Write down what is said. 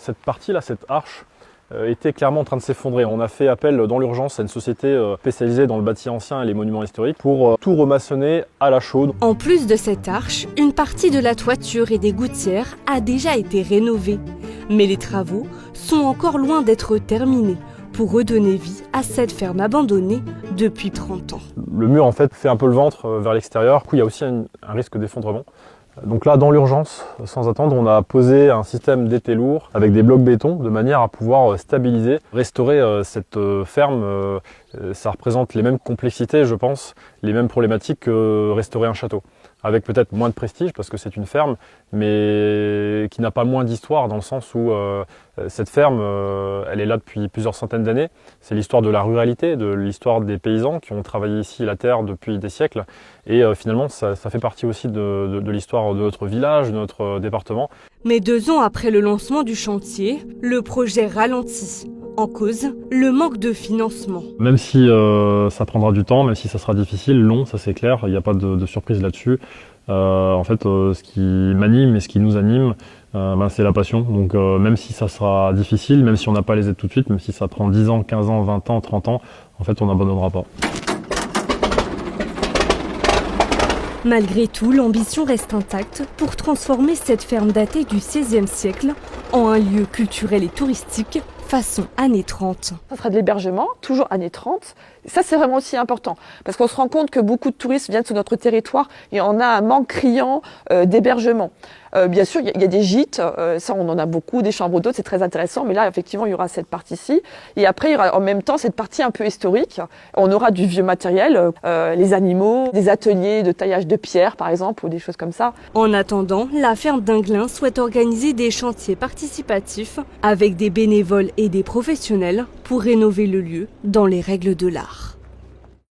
Cette partie-là, cette arche, était clairement en train de s'effondrer. On a fait appel dans l'urgence à une société spécialisée dans le bâti ancien et les monuments historiques pour tout remaçonner à la chaude. En plus de cette arche, une partie de la toiture et des gouttières a déjà été rénovée. Mais les travaux sont encore loin d'être terminés pour redonner vie à cette ferme abandonnée depuis 30 ans. Le mur en fait fait un peu le ventre vers l'extérieur. Du coup, il y a aussi un risque d'effondrement. Donc là, dans l'urgence, sans attendre, on a posé un système d'étais lourd avec des blocs béton de manière à pouvoir stabiliser, restaurer cette ferme. Ça représente les mêmes complexités, je pense, les mêmes problématiques que restaurer un château. Avec peut-être moins de prestige parce que c'est une ferme, mais qui n'a pas moins d'histoire dans le sens où cette ferme, elle est là depuis plusieurs centaines d'années. C'est l'histoire de la ruralité, de l'histoire des paysans qui ont travaillé ici la terre depuis des siècles. Et finalement, ça fait partie aussi de l'histoire de notre village, de notre département. Mais 2 ans après le lancement du chantier, le projet ralentit. En cause, le manque de financement. Même si ça prendra du temps, même si ça sera difficile, long, ça c'est clair, il n'y a pas de surprise là-dessus. En fait, ce qui m'anime et ce qui nous anime, c'est la passion. Donc même si ça sera difficile, même si on n'a pas les aides tout de suite, même si ça prend 10 ans, 15 ans, 20 ans, 30 ans, en fait on n'abandonnera pas. Malgré tout, l'ambition reste intacte pour transformer cette ferme datée du XVIe siècle en un lieu culturel et touristique façon années 30. Ça sera de l'hébergement, toujours années 30. Ça, c'est vraiment aussi important parce qu'on se rend compte que beaucoup de touristes viennent sur notre territoire et on a un manque criant d'hébergement. Bien sûr, il y a des gîtes, ça on en a beaucoup, des chambres d'hôtes, c'est très intéressant, mais là, effectivement, il y aura cette partie-ci. Et après, il y aura en même temps cette partie un peu historique. On aura du vieux matériel, les animaux, des ateliers de taillage de pierre, par exemple, ou des choses comme ça. En attendant, la ferme d'Inglin souhaite organiser des chantiers participatifs avec des bénévoles et des professionnels pour rénover le lieu dans les règles de l'art.